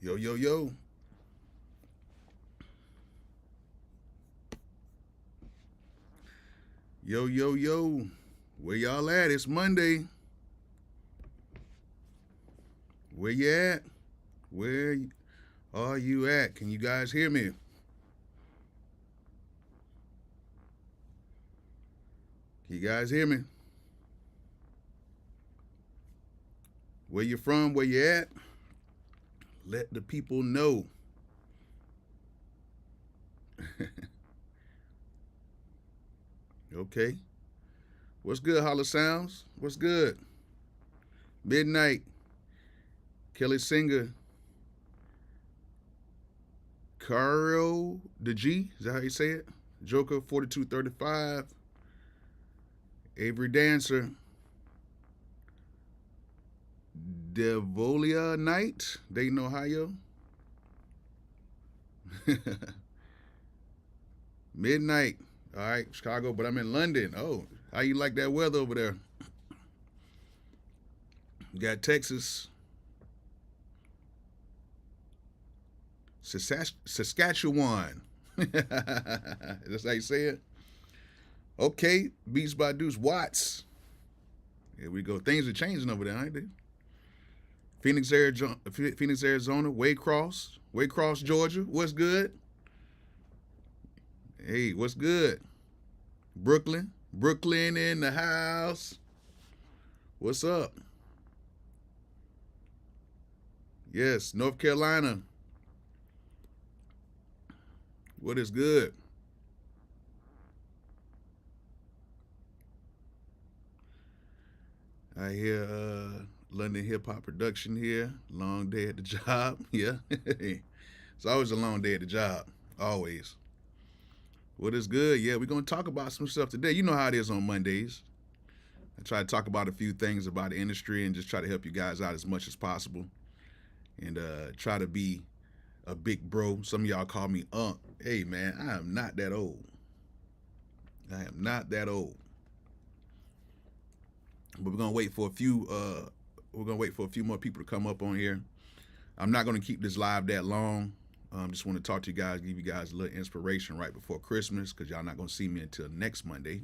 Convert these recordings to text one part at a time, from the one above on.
Yo, yo, yo. Yo, yo, yo. Where y'all at? It's Monday. Where you at? Where are you at? Can you guys hear me? Can you guys hear me? Where you from? Where you at? Let the people know. Okay. What's good, Holla Sounds? What's good? Midnight. Kelly Singer. Caro the G. Is that how you say it? Joker 4235. Avery Dancer. Devolia Night, Dayton, Ohio. Midnight. All right, Chicago, but I'm in London. Oh, how you like that weather over there? You got Texas, Saskatchewan. That's how you say it. Okay, Beats by Deuce Watts. Here we go. Things are changing over there, ain't they? Phoenix, Arizona, Waycross, Georgia. What's good? Hey, what's good? Brooklyn in the house. What's up? Yes, North Carolina. What is good? I hear London hip hop production here. Long day at the job. Yeah. It's always a long day at the job. Always. What is good? Yeah, we're going to talk about some stuff today. You know how it is on Mondays. I try to talk about a few things about the industry and just try to help you guys out as much as possible. And try to be a big bro. Some of y'all call me Unc. Hey, man, I am not that old. I am not that old. But we're gonna wait for a few. We're gonna wait for a few more people to come up on here. I'm not gonna keep this live that long. Just want to talk to you guys, give you guys a little inspiration right before Christmas, because y'all not gonna see me until next Monday.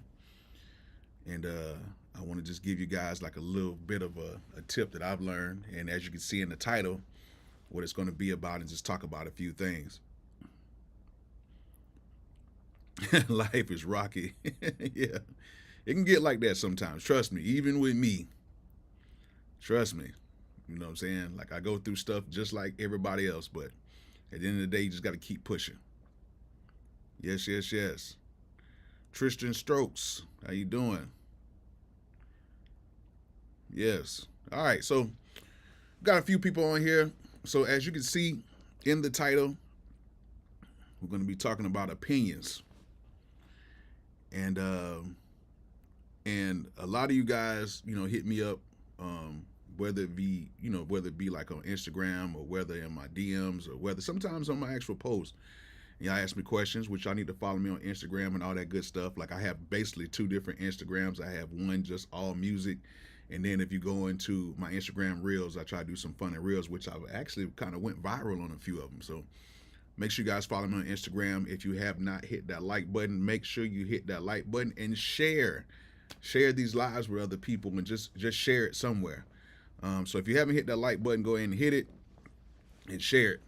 And I want to just give you guys like a little bit of a tip that I've learned, and as you can see in the title, what it's gonna be about, and just talk about a few things. Life is rocky. Yeah, it can get like that sometimes. Trust me, even with me. Trust me. You know what I'm saying? Like, I go through stuff just like everybody else, but at the end of the day, you just got to keep pushing. Yes, yes, yes. Tristan Strokes, how you doing? Yes. All right, so got a few people on here. So as you can see in the title, we're going to be talking about opinions. And a lot of you guys, hit me up, whether it be, like on Instagram, or whether in my DMs, or whether sometimes on my actual post. Y'all ask me questions, which y'all need to follow me on Instagram and all that good stuff. Like, I have basically two different Instagrams. I have one just all music, and then if you go into my Instagram reels, I try to do some funny reels, which I've actually kind of went viral on a few of them. So make sure you guys follow me on Instagram. If you have not hit that like button, make sure you hit that like button and share these lives with other people, and just share it somewhere. So if you haven't hit that like button, go ahead and hit it and share it,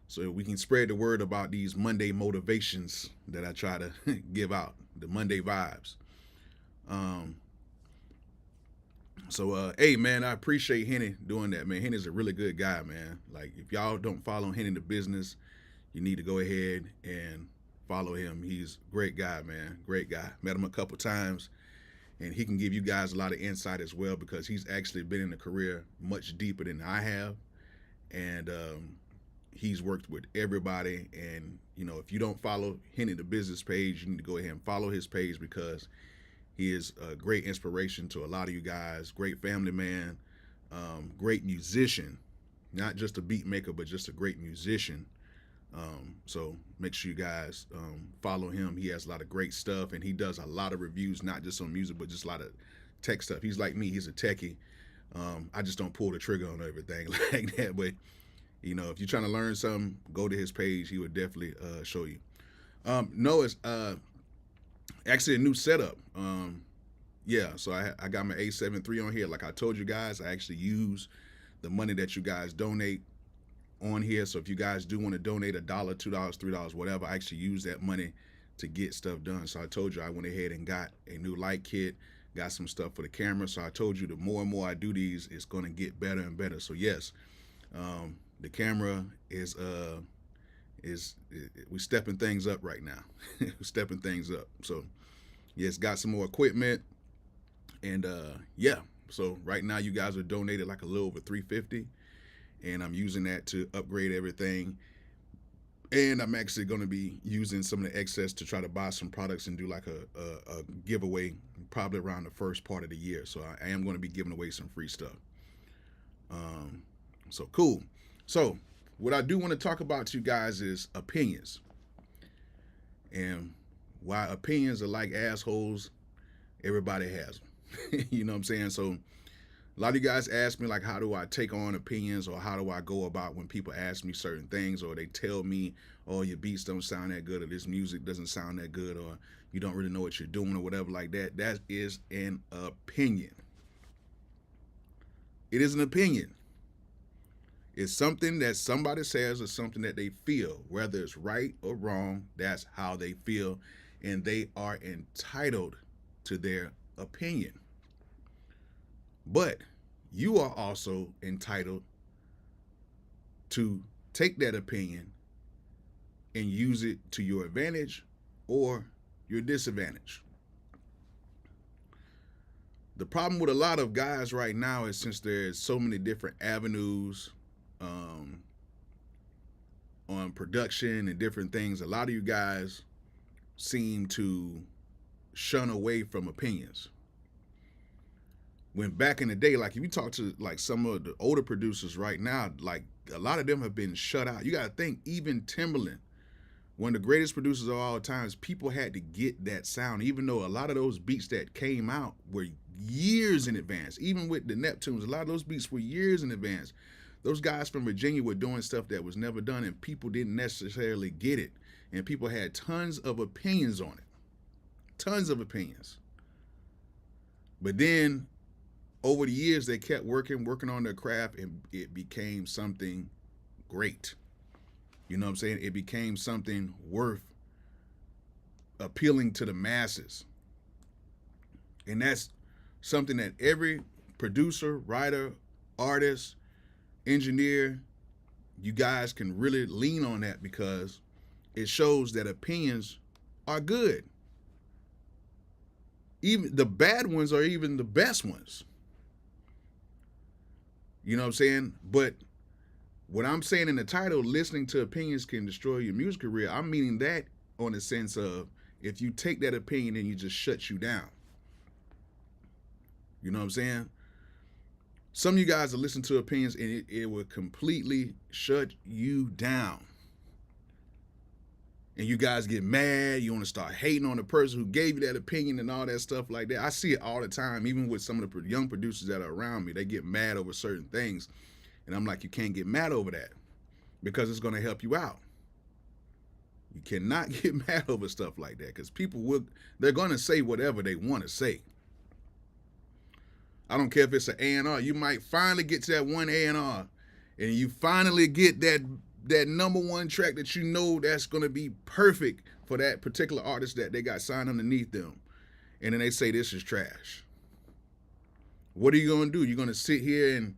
so we can spread the word about these Monday motivations that I try to give out, the Monday vibes. Hey, man, I appreciate Henny doing that, man. Henny's a really good guy, man. Like, if y'all don't follow Henny the business, you need to go ahead and follow him. He's a great guy, man. Great guy. Met him a couple times, and he can give you guys a lot of insight as well, because he's actually been in the career much deeper than I have. And he's worked with everybody. And, if you don't follow Henny the business page, you need to go ahead and follow his page, because he is a great inspiration to a lot of you guys. Great family man, great musician, not just a beat maker, but just a great musician. So make sure you guys follow him. He has a lot of great stuff, and he does a lot of reviews, not just on music, but just a lot of tech stuff. He's like me. He's a techie. I just don't pull the trigger on everything like that. But You know, if you're trying to learn something, go to his page. He would definitely show you. No, it's actually a new setup. Yeah, so I got my A7 III on here. Like I told you guys, I actually use the money that you guys donate on here. So if you guys do want to donate $1, $2, $3, whatever, I actually use that money to get stuff done. So I told you I went ahead and got a new light kit, got some stuff for the camera. So I told you the more and more I do these, it's going to get better and better. So yes, the camera is we stepping things up right now. We're stepping things up. So yes, got some more equipment. And yeah, so right now you guys are donated like a little over $350, and I'm using that to upgrade everything. And I'm actually going to be using some of the excess to try to buy some products and do like a giveaway probably around the first part of the year. So I am going to be giving away some free stuff. So cool. So what I do want to talk about to you guys is opinions, and why opinions are like assholes. Everybody has them. You know what I'm saying? So a lot of you guys ask me, like, how do I take on opinions, or how do I go about when people ask me certain things, or they tell me, oh, your beats don't sound that good, or this music doesn't sound that good, or you don't really know what you're doing, or whatever like that. That is an opinion. It is an opinion. It's something that somebody says, or something that they feel, whether it's right or wrong. That's how they feel, and they are entitled to their opinion. But you are also entitled to take that opinion and use it to your advantage or your disadvantage. The problem with a lot of guys right now is, since there's so many different avenues on production and different things, a lot of you guys seem to shun away from opinions. When back in the day, like if you talk to like some of the older producers right now, like a lot of them have been shut out. You got to think, even Timbaland, one of the greatest producers of all times, people had to get that sound, even though a lot of those beats that came out were years in advance. Even with the Neptunes, a lot of those beats were years in advance. Those guys from Virginia were doing stuff that was never done, and people didn't necessarily get it. And people had tons of opinions on it. Tons of opinions. But then over the years, they kept working on their craft, and it became something great. You know what I'm saying? It became something worth appealing to the masses. And that's something that every producer, writer, artist, engineer, you guys can really lean on that, because it shows that opinions are good. Even the bad ones are even the best ones. You know what I'm saying? But what I'm saying in the title, listening to opinions can destroy your music career, I'm meaning that on the sense of, if you take that opinion and you just shut you down. You know what I'm saying? Some of you guys will listen to opinions and it will completely shut you down. And you guys get mad. You want to start hating on the person who gave you that opinion and all that stuff like that. I see it all the time, even with some of the young producers that are around me. They get mad over certain things. And I'm like, you can't get mad over that, because it's going to help you out. You cannot get mad over stuff like that, because they're going to say whatever they want to say. I don't care if it's an A&R. You might finally get to that one A&R, and you finally get that number one track that you know that's going to be perfect for that particular artist that they got signed underneath them. And then they say this is trash. What are you going to do? You're going to sit here and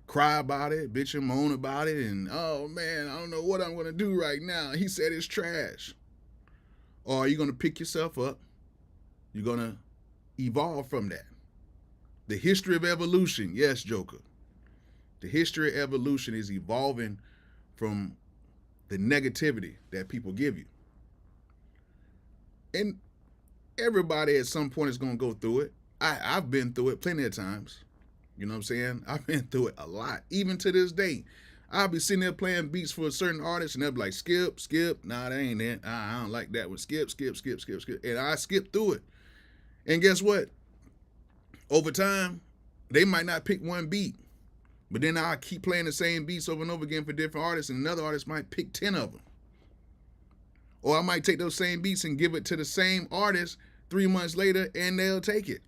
cry about it, bitch and moan about it, and, oh man, I don't know what I'm going to do right now. He said it's trash. Or are you going to pick yourself up? You're going to evolve from that. The history of evolution, yes, Joker. The history of evolution is evolving from the negativity that people give you. And everybody at some point is going to go through it. I've been through it plenty of times. You know what I'm saying? I've been through it a lot. Even to this day, I'll be sitting there playing beats for a certain artist, and they'll be like, skip. Nah, that ain't it. I don't like that one. Skip. And I skip through it. And guess what? Over time, they might not pick one beat, But then I keep playing the same beats over and over again for different artists, and another artist might pick 10 of them. Or I might take those same beats and give it to the same artist 3 months later, and they'll take it.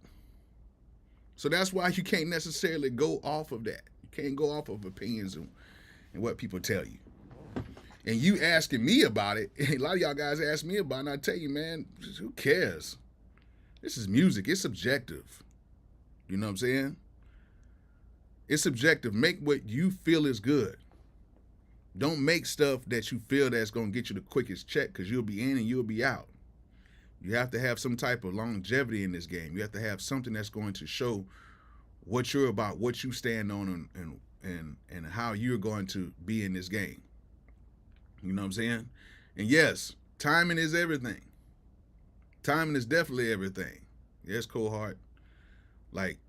So that's why you can't necessarily go off of that. You can't go off of opinions and what people tell you. And you asking me about it, a lot of y'all guys ask me about it, and I tell you, man, who cares? This is music. It's subjective. You know what I'm saying? It's subjective. Make what you feel is good. Don't make stuff that you feel that's going to get you the quickest check, because you'll be in and you'll be out. You have to have some type of longevity in this game. You have to have something that's going to show what you're about, what you stand on, and how you're going to be in this game. You know what I'm saying? And yes, timing is everything. Timing is definitely everything. Yes, Cold Heart. Like,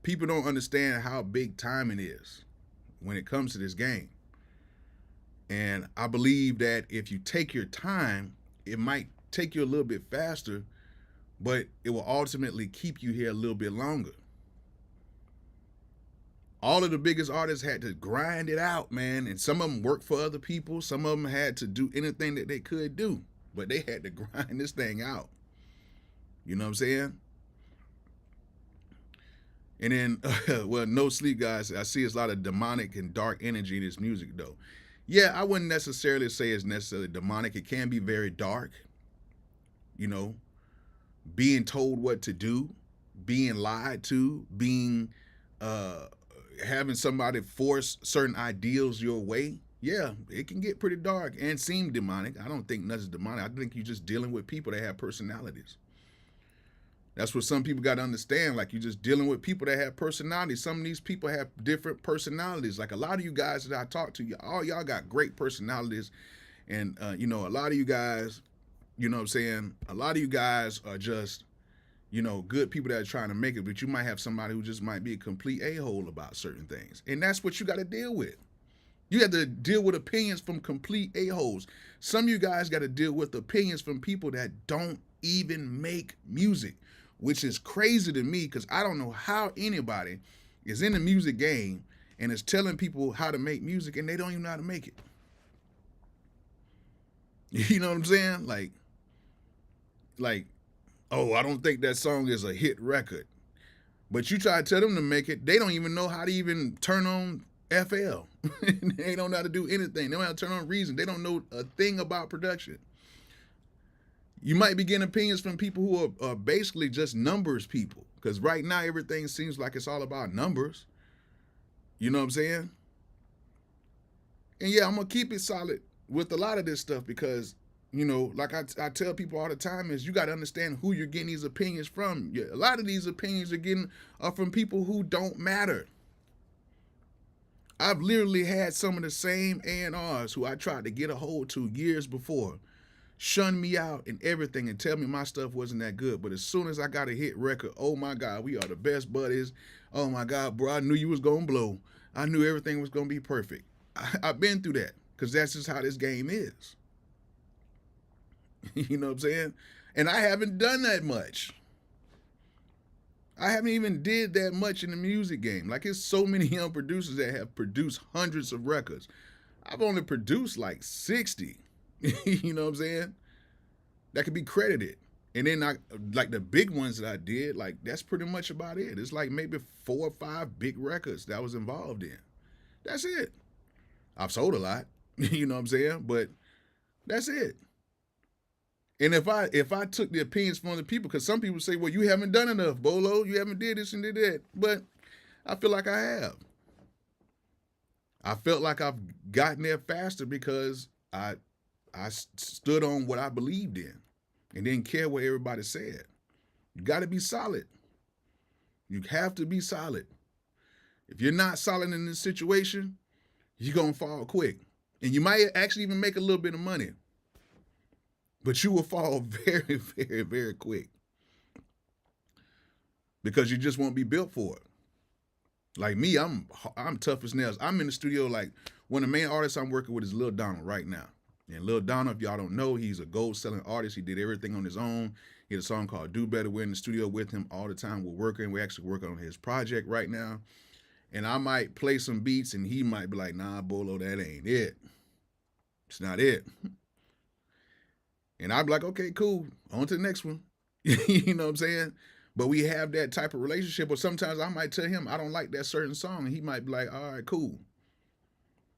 people don't understand how big timing is when it comes to this game. And I believe that if you take your time, it might take you a little bit faster, but it will ultimately keep you here a little bit longer. All of the biggest artists had to grind it out, man. And some of them worked for other people. Some of them had to do anything that they could do, but they had to grind this thing out. You know what I'm saying? And then, well, no sleep, guys. I see it's a lot of demonic and dark energy in this music, though. Yeah, I wouldn't necessarily say it's necessarily demonic. It can be very dark. You know, being told what to do, being lied to, being, having somebody force certain ideals your way. Yeah, it can get pretty dark and seem demonic. I don't think nothing's demonic. I think you're just dealing with people that have personalities. That's what some people got to understand. Like, you're just dealing with people that have personalities. Some of these people have different personalities. Like, a lot of you guys that I talk to, all y'all got great personalities. And, you know, a lot of you guys, you know what I'm saying? A lot of you guys are just, you know, good people that are trying to make it. But you might have somebody who just might be a complete a-hole about certain things. And that's what you got to deal with. You have to deal with opinions from complete a-holes. Some of you guys got to deal with opinions from people that don't even make music, which is crazy to me, because I don't know how anybody is in the music game and is telling people how to make music and they don't even know how to make it. You know what I'm saying? Like, oh, I don't think that song is a hit record. But you try to tell them to make it, they don't even know how to even turn on FL. They don't know how to do anything. They don't know how to turn on Reason. They don't know a thing about production. You might be getting opinions from people who are basically just numbers people, because right now everything seems like it's all about numbers. You know what I'm saying? And yeah, I'm going to keep it solid with a lot of this stuff, because, you know, like I tell people all the time, is you got to understand who you're getting these opinions from. A lot of these opinions are from people who don't matter. I've literally had some of the same A&Rs who I tried to get a hold to years before shun me out and everything and tell me my stuff wasn't that good. But as soon as I got a hit record, oh my God, we are the best buddies. Oh my God, bro, I knew you was going to blow. I knew everything was going to be perfect. I've been through that, because that's just how this game is. You know what I'm saying? And I haven't done that much. I haven't even did that much in the music game. Like, it's so many young producers that have produced hundreds of records. I've only produced like 60. You know what I'm saying? That could be credited. And then like the big ones that I did, like, that's pretty much about it. It's like maybe 4 or 5 big records that I was involved in. That's it. I've sold a lot, you know what I'm saying? But that's it. And if I took the opinions from other people, because some people say, well, you haven't done enough, Bolo. You haven't did this and did that. But I feel like I have. I felt like I've gotten there faster because I stood on what I believed in and didn't care what everybody said. You got to be solid. You have to be solid. If you're not solid in this situation, you're going to fall quick. And you might actually even make a little bit of money. But you will fall very, very, very quick. Because you just won't be built for it. Like me, I'm tough as nails. I'm in the studio, like, one of the main artists I'm working with is Lil Donald right now. And Lil Donald, if y'all don't know, he's a gold-selling artist. He did everything on his own. He had a song called Do Better. We're in the studio with him all the time. We're actually working on his project right now. And I might play some beats and he might be like, nah, Bolo, that ain't it. It's not it. And I'd be like, okay, cool. On to the next one. You know what I'm saying? But we have that type of relationship. Or sometimes I might tell him I don't like that certain song. And he might be like, all right, cool.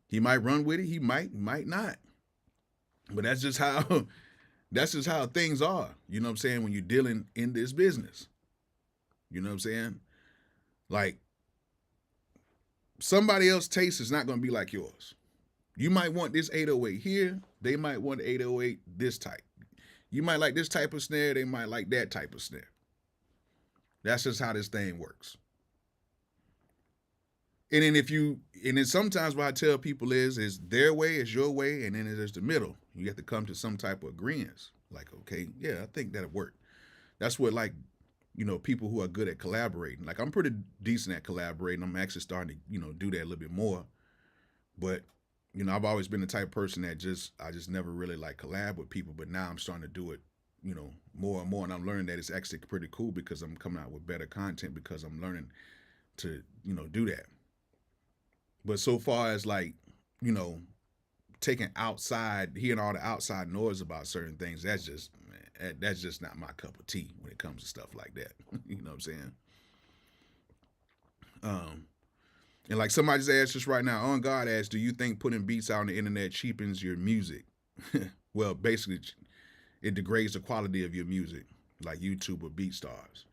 He might run with it. He might not. But that's just how things are. You know what I'm saying? When you're dealing in this business. You know what I'm saying? Like, somebody else's taste is not going to be like yours. You might want this 808 here. They might want 808 this type. You might like this type of snare. They might like that type of snare. That's just how this thing works. And then sometimes what I tell people is their way is your way, and then there's the middle. You have to come to some type of agreement. Like, okay, yeah, I think that'll work. That's what, like, you know, people who are good at collaborating. Like, I'm pretty decent at collaborating. I'm actually starting to, you know, do that a little bit more. But, you know, I've always been the type of person that I just never really like collab with people. But now I'm starting to do it, you know, more and more. And I'm learning that it's actually pretty cool because I'm coming out with better content because I'm learning to, you know, do that. But so far as, like, you know, hearing all the outside noise about certain things, that's just not my cup of tea when it comes to stuff like that. You know what I'm saying? And like somebody just asked us right now, On God asked, do you think putting beats out on the internet cheapens your music? Well, basically, it degrades the quality of your music, like YouTube or BeatStars.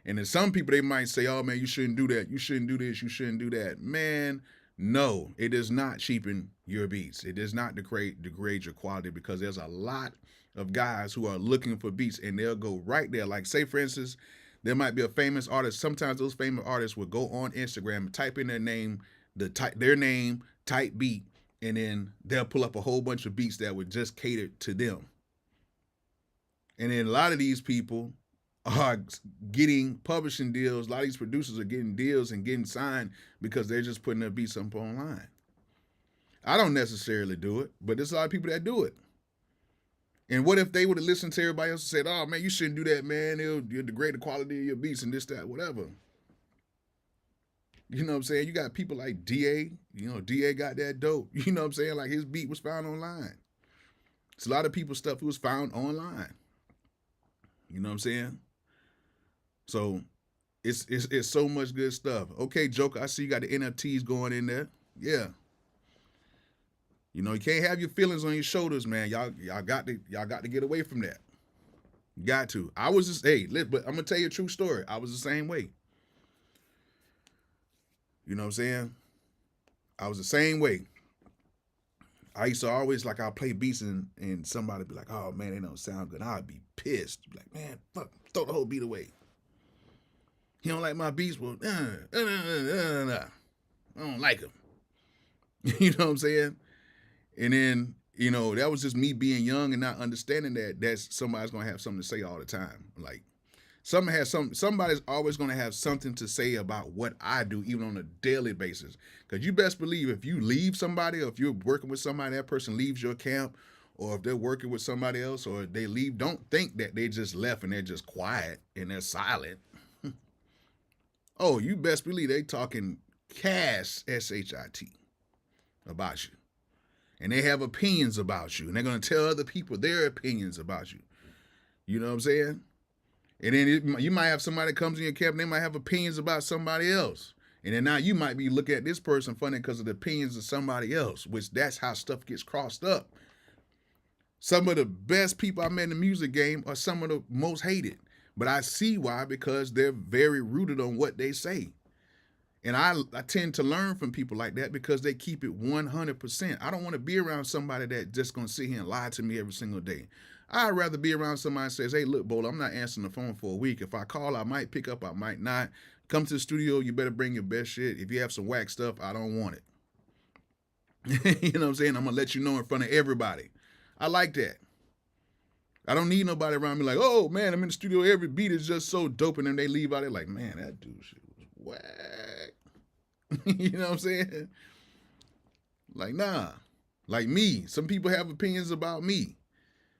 And then some people, they might say, oh man, you shouldn't do that. You shouldn't do this. You shouldn't do that. Man, no, it does not cheapen your beats. It does not degrade your quality because there's a lot of guys who are looking for beats and they'll go right there. Like, say, for instance, there might be a famous artist. Sometimes those famous artists will go on Instagram, type in their name, type beat, and then they'll pull up a whole bunch of beats that would just cater to them. And then a lot of these people are getting publishing deals. A lot of these producers are getting deals and getting signed because they're just putting their beats up online. I don't necessarily do it, but there's a lot of people that do it. And what if they would have listened to everybody else and said, oh man, you shouldn't do that, man. It'll degrade the quality of your beats and this, that, whatever. You know what I'm saying? You got people like DA, you know, DA got that dope. You know what I'm saying? Like, his beat was found online. It's a lot of people's stuff who was found online. You know what I'm saying? So it's so much good stuff. Okay, Joker, I see you got the NFTs going in there. Yeah. You know, you can't have your feelings on your shoulders, man. Y'all got to get away from that. You got to. I was just, but I'm gonna tell you a true story. I was the same way. You know what I'm saying? I was the same way. I used to always, like, I'll play beats and somebody be like, oh man, they don't sound good. I'd be pissed. Be like, man, fuck, throw the whole beat away. He don't like my beats, well, I don't like him. You know what I'm saying? And then, you know, that was just me being young and not understanding that somebody's gonna have something to say all the time. Like, somebody's always gonna have something to say about what I do, even on a daily basis. Because you best believe if you leave somebody, or if you're working with somebody, that person leaves your camp, or if they're working with somebody else, or they leave, don't think that they just left and they're just quiet and they're silent. Oh, you best believe they talking cash, S-H-I-T, about you. And they have opinions about you. And they're going to tell other people their opinions about you. You know what I'm saying? And then you might have somebody that comes in your camp and they might have opinions about somebody else. And then now you might be looking at this person funny because of the opinions of somebody else, which that's how stuff gets crossed up. Some of the best people I met in the music game are some of the most hated. But I see why, because they're very rooted on what they say. And I tend to learn from people like that because they keep it 100%. I don't want to be around somebody that just going to sit here and lie to me every single day. I'd rather be around somebody that says, hey, look, Bolo, I'm not answering the phone for a week. If I call, I might pick up, I might not. Come to the studio, you better bring your best shit. If you have some whack stuff, I don't want it. You know what I'm saying? I'm going to let you know in front of everybody. I like that. I don't need nobody around me like, oh, man, I'm in the studio. Every beat is just so dope. And then they leave out there like, man, that dude shit was whack. You know what I'm saying? Like, nah. Like me. Some people have opinions about me,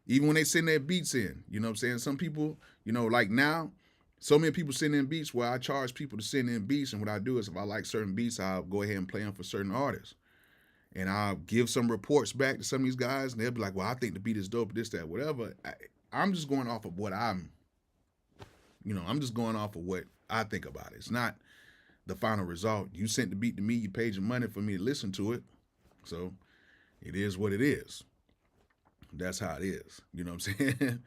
even when they send their beats in. You know what I'm saying? Some people, you know, like now, So many people send in beats where I charge people to send in beats, and what I do is if I like certain beats, I'll go ahead and play them for certain artists. And I'll give some reports back to some of these guys, and they'll be like, well, I think the beat is dope, this, that, whatever. I'm just going off of what I'm just going off of what I think about it. It's not the final result. You sent the beat to me, you paid your money for me to listen to it. So it is what it is. That's how it is. You know what I'm saying?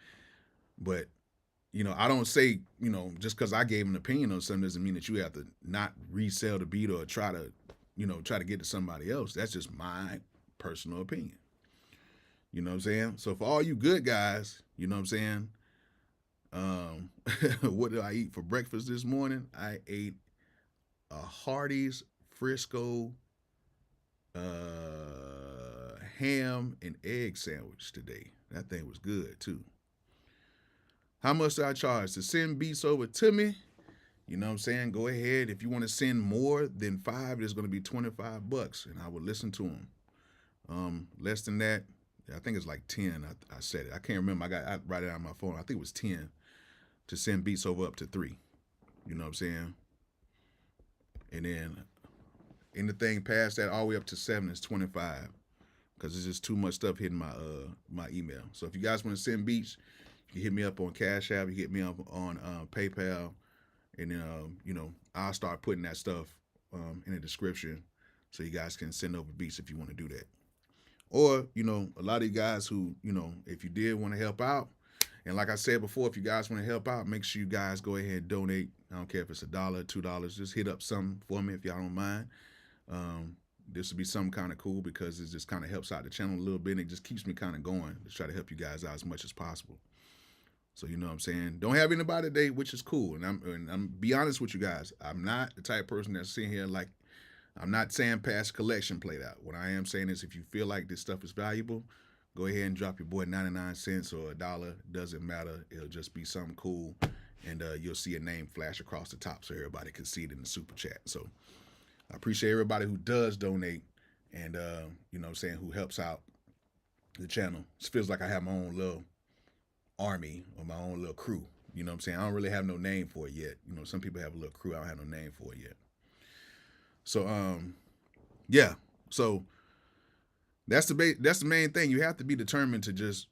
But, I don't say, just because I gave an opinion on something doesn't mean that you have to not resell the beat or try to get to somebody else. That's just my personal opinion. You know what I'm saying? So for all you good guys, you know what I'm saying? What did I eat for breakfast this morning? I ate a Hardee's Frisco ham and egg sandwich today. That thing was good too. How much do I charge to send beats over to me? You know what I'm saying? Go ahead. If you want to send more than 5, it's going to be $25, and I will listen to them. Less than that, I think it's like 10. I said it. I can't remember. I write it on my phone. I think it was 10 to send beats over up to 3. You know what I'm saying? And then anything past that, all the way up to 7 is 25, because it's just too much stuff hitting my email. So if you guys want to send beats, you hit me up on Cash App. You hit me up on PayPal, and then I'll start putting that stuff in the description, so you guys can send over beats if you want to do that. Or a lot of you guys who if you did want to help out, and like I said before, if you guys want to help out, make sure you guys go ahead and donate. I don't care if it's $1, $2. Just hit up something for me if y'all don't mind. This will be something kind of cool because it just kind of helps out the channel a little bit. And it just keeps me kind of going to try to help you guys out as much as possible. So you know what I'm saying? Don't have anybody today, which is cool. And I'm be honest with you guys. I'm not the type of person that's sitting here like, I'm not saying pass collection played out. What I am saying is if you feel like this stuff is valuable, go ahead and drop your boy 99 cents or $1. Doesn't matter. It'll just be something cool. And you'll see a name flash across the top so everybody can see it in the super chat. So I appreciate everybody who does donate and, you know what I'm saying, who helps out the channel. It feels like I have my own little army or my own little crew. You know what I'm saying? I don't really have no name for it yet. Some people have a little crew. I don't have no name for it yet. So, yeah. So that's the main thing. You have to be determined to just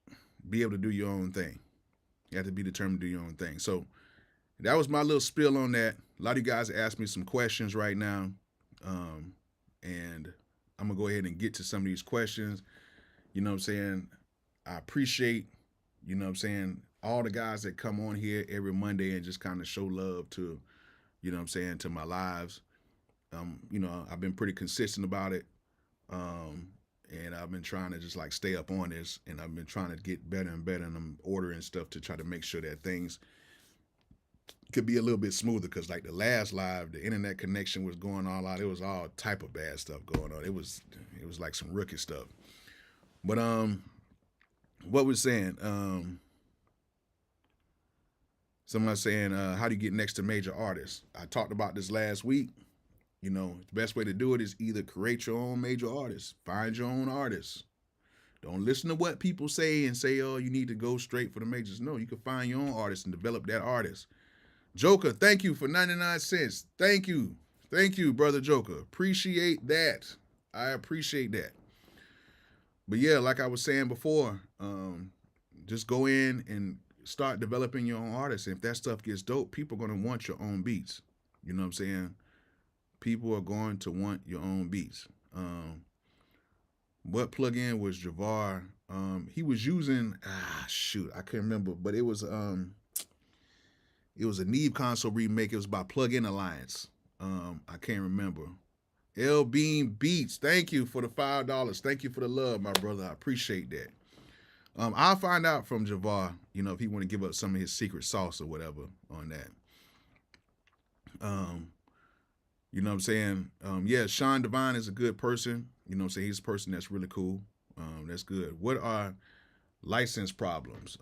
be able to do your own thing. You have to be determined to do your own thing. So that was my little spiel on that. A lot of you guys asked me some questions right now. And I'm going to go ahead and get to some of these questions. You know what I'm saying? I appreciate, you know what I'm saying, all the guys that come on here every Monday and just kind of show love to, you know what I'm saying, to my lives. I've been pretty consistent about it. And I've been trying to just like stay up on this, and I've been trying to get better and better, and I'm ordering stuff to try to make sure that things could be a little bit smoother, because like the last live, the internet connection was going all out. It was all type of bad stuff going on. It was like some rookie stuff. But what we're saying, someone saying, how do you get next to major artists? I talked about this last week. The best way to do it is either create your own major artists, find your own artists. Don't listen to what people say and say, oh, you need to go straight for the majors. No, you can find your own artist and develop that artist. Joker, thank you for 99 cents. Thank you. Thank you, brother Joker. Appreciate that. I appreciate that. But yeah, like I was saying before, just go in and start developing your own artists. And if that stuff gets dope, people are going to want your own beats. You know what I'm saying? People are going to want your own beats. What plugin was Javar? He was using, I can't remember, but it was a Neve console remake. It was by Plugin Alliance. I can't remember. L Bean Beats, thank you for the $5. Thank you for the love, my brother. I appreciate that. I'll find out from Javar, if he want to give up some of his secret sauce or whatever on that. You know what I'm saying? Yeah, Sean Devine is a good person. You know what I'm saying? He's a person that's really cool. That's good. What are license problems?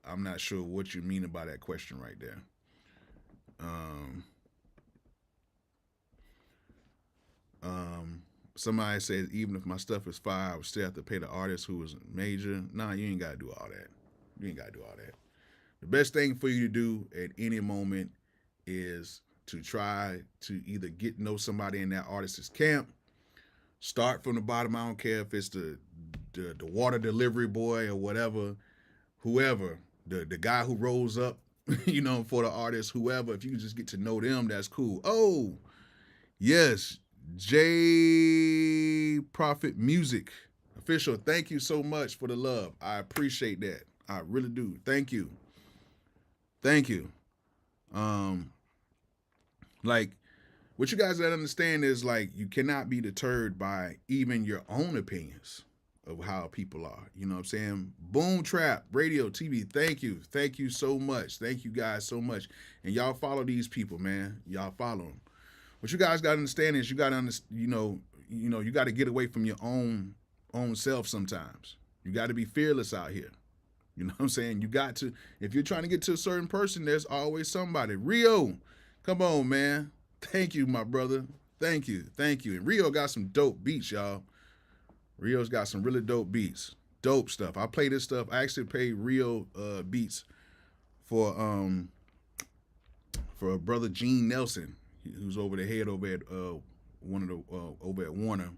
I'm not sure what you mean by that question right there. Somebody says, even if my stuff is fire, I would still have to pay the artist who was major. Nah, you ain't got to do all that. You ain't got to do all that. The best thing for you to do at any moment is to try to either get know somebody in that artist's camp. Start from the bottom. I don't care if it's the water delivery boy or whatever, whoever, the guy who rolls up, for the artist, whoever. If you can just get to know them, that's cool. Oh, yes, J Prophet Music Official. Thank you so much for the love. I appreciate that. I really do. Thank you. Thank you. Like, what you guys gotta understand is, like, you cannot be deterred by even your own opinions of how people are. You know what I'm saying? Boom Trap, radio, TV, thank you. Thank you so much. Thank you guys so much. And y'all follow these people, man. Y'all follow them. What you guys gotta understand is you gotta you gotta get away from your own self sometimes. You gotta be fearless out here. You know what I'm saying? You got to, if you're trying to get to a certain person, there's always somebody. Rio, come on, man. Thank you, my brother. Thank you. Thank you. And Rio got some dope beats, y'all. Rio's got some really dope beats. Dope stuff. I play this stuff. I actually played Rio beats for a brother Gene Nelson, who's over the head over at over at Warner.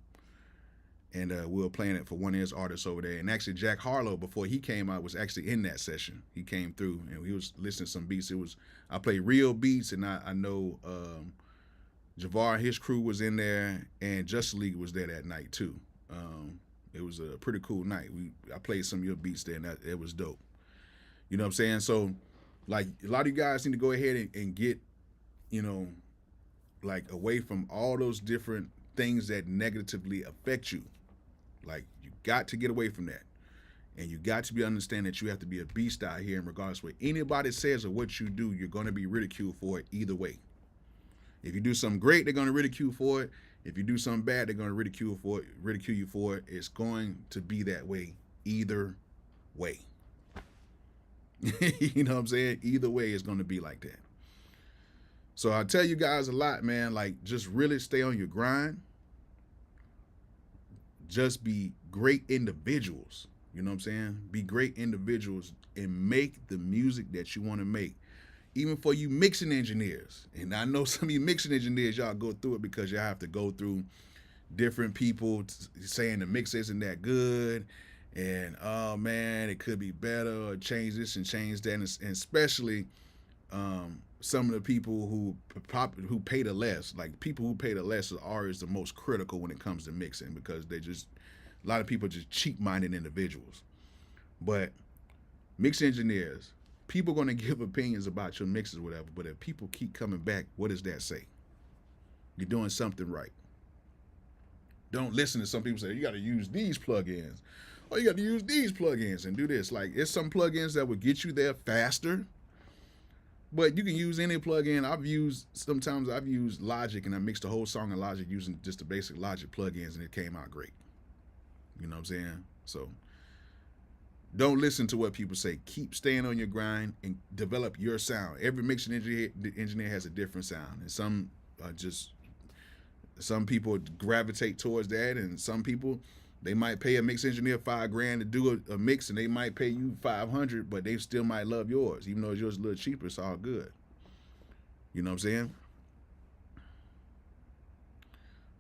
And we were playing it for one of his artists over there. And actually, Jack Harlow, before he came out, was actually in that session. He came through and he was listening to some beats. I played real beats, and I know Javar and his crew was in there, and Justice League was there that night too. It was a pretty cool night. I played some of your beats there, and it was dope. You know what I'm saying? So, like, a lot of you guys need to go ahead and get, like, away from all those different things that negatively affect you. Like, you got to get away from that. And you got to understand that you have to be a beast out here, in regardless of what anybody says or what you do, you're going to be ridiculed for it either way. If you do something great, they're going to ridicule for it. If you do something bad, they're going to ridicule you for it. It's going to be that way either way. You know what I'm saying? Either way, it's going to be like that. So I tell you guys a lot, man, like, just really stay on your grind. Just be great individuals. You know what I'm saying? Be great individuals and make the music that you want to make. Even for you mixing engineers. And I know some of you mixing engineers, y'all go through it because you have to go through different people saying the mix isn't that good. And, oh, man, it could be better, or change this and change that. And especially some of the people who pay the less. Like, people who pay the less are always the most critical when it comes to mixing, because a lot of people are just cheap-minded individuals. But mix engineers, people are going to give opinions about your mixes or whatever, but if people keep coming back, what does that say? You're doing something right. Don't listen to some people say, you got to use these plugins, or you got to use these plugins and do this. Like, it's some plugins that will get you there faster, but you can use any plugin. Sometimes I've used Logic, and I mixed the whole song in Logic using just the basic Logic plugins, and it came out great. You know what I'm saying? So don't listen to what people say. Keep staying on your grind and develop your sound. Every mixing engineer has a different sound, and some people gravitate towards that, and some people, they might pay a mix engineer $5,000 to do a mix, and they might pay you $500, but they still might love yours, even though yours is a little cheaper. It's all good. You know what I'm saying?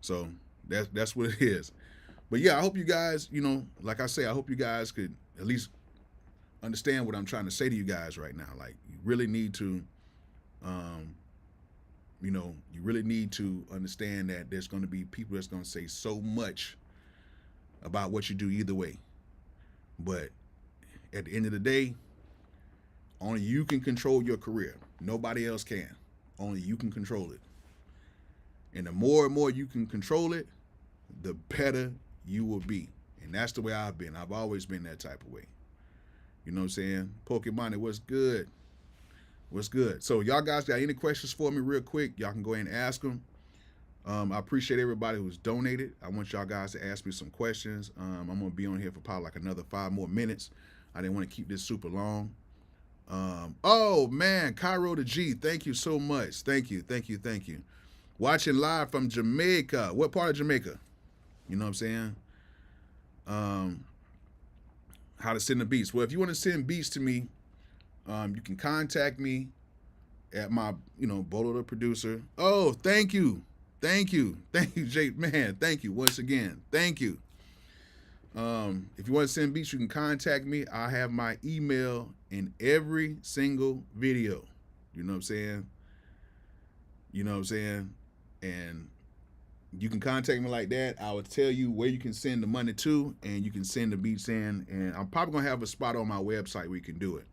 So that's what it is. But yeah, I hope you guys, like I say, I hope you guys could at least understand what I'm trying to say to you guys right now. Like, you really need to, you really need to understand that there's going to be people that's going to say so much about what you do either way. But at the end of the day, only you can control your career. Nobody else can. Only you can control it. And the more and more you can control it, the better you will be. And that's the way I've been. I've always been that type of way. You know what I'm saying? Pokemon, what's good? What's good? So y'all guys got any questions for me real quick? Y'all can go ahead and ask them. I appreciate everybody who's donated. I want y'all guys to ask me some questions. I'm going to be on here for probably like another 5 more minutes. I didn't want to keep this super long. Oh, man, Cairo the G, thank you so much. Thank you. Watching live from Jamaica. What part of Jamaica? You know what I'm saying? How to send the beats. Well, if you want to send beats to me, You can contact me at my, Bolo the producer. Oh, thank you. Thank you. Thank you, Jay. Man, thank you once again. Thank you. If you want to send beats, you can contact me. I have my email in every single video. You know what I'm saying? You know what I'm saying? And you can contact me like that. I will tell you where you can send the money to, and you can send the beats in. And I'm probably gonna have a spot on my website where you can do it.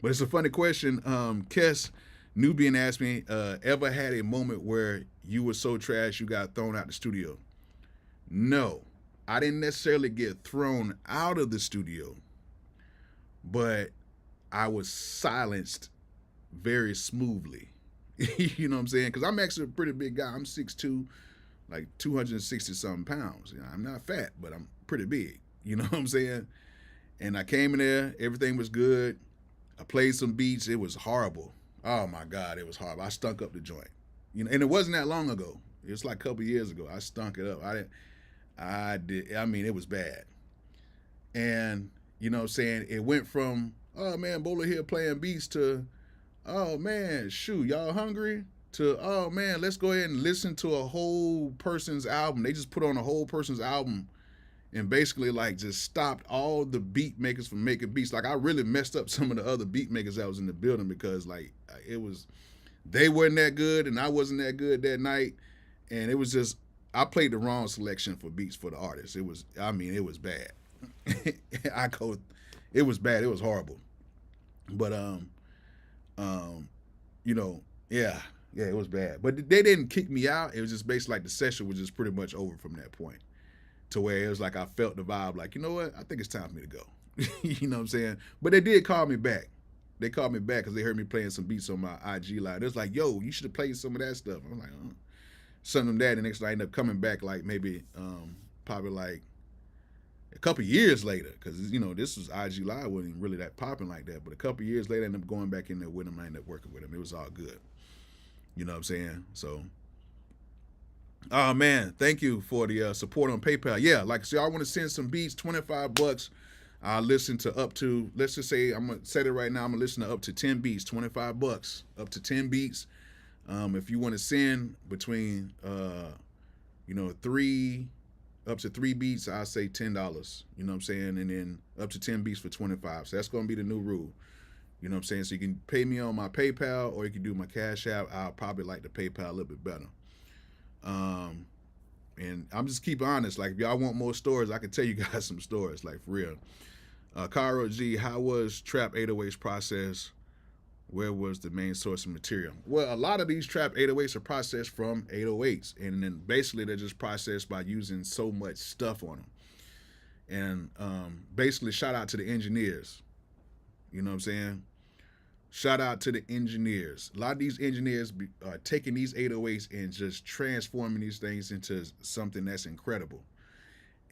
But it's a funny question. Kes Nubian asked me, ever had a moment where you were so trash you got thrown out the studio? No, I didn't necessarily get thrown out of the studio, but I was silenced very smoothly. You know what I'm saying? Because I'm actually a pretty big guy. I'm 6'2", like 260 something pounds. I'm not fat, but I'm pretty big. You know what I'm saying? And I came in there, everything was good. I played some beats. It was horrible. Oh my God, it was horrible. I stunk up the joint. And it wasn't that long ago. It was like a couple years ago. I stunk it up. I mean, it was bad. And, you know what I'm saying? It went from, oh man, Bolo here playing beats to, oh man, shoot, y'all hungry? To, oh man, let's go ahead and listen to a whole person's album. They just put on a whole person's album and basically like just stopped all the beat makers from making beats. Like I really messed up some of the other beat makers that was in the building because like they weren't that good and I wasn't that good that night. And it was just, I played the wrong selection for beats for the artist. It was bad. It was bad. It was horrible. But yeah, it was bad. But they didn't kick me out. It was just basically like the session was just pretty much over from that point. To where it was like I felt the vibe, like, you know what? I think it's time for me to go. You know what I'm saying? But they did call me back. They called me back because they heard me playing some beats on my IG live. It was like, yo, you should have played some of that stuff. I'm like, some of that, and next I ended up coming back like maybe probably like a couple years later, because this was IG Live, wasn't even really that popping like that. But a couple years later, I ended up going back in there with him. I ended up working with him. It was all good. You know what I'm saying? So, oh man, thank you for the support on PayPal. Yeah, like I said, I want to send some beats, $25. I listen to up to, let's just say, I'm gonna set it right now. I'm gonna listen to up to 10 beats, $25, up to 10 beats. If you want to send between, up to 3 beats, I say $10. You know what I'm saying, and then up to 10 beats for 25. So that's gonna be the new rule. You know what I'm saying? So you can pay me on my PayPal or you can do my Cash App. I'll probably like the PayPal a little bit better. And I'm just keep honest. Like if y'all want more stories, I can tell you guys some stories. Like for real. Cairo G, how was Trap 808's process? Where was the main source of material? Well, a lot of these Trap 808s are processed from 808s, and then basically they're just processed by using so much stuff on them. And basically, shout out to the engineers. You know what I'm saying? Shout out to the engineers. A lot of these engineers are taking these 808s and just transforming these things into something that's incredible.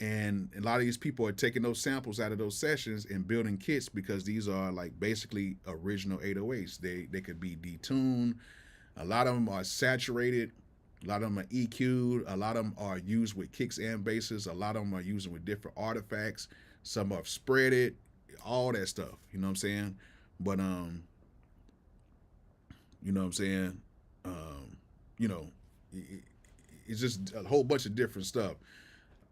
And a lot of these people are taking those samples out of those sessions and building kits because these are like basically original 808s. They could be detuned. A lot of them are saturated. A lot of them are EQ'd. A lot of them are used with kicks and basses. A lot of them are used with different artifacts. Some are spreaded, all that stuff. You know what I'm saying? But you know what I'm saying? It's just a whole bunch of different stuff.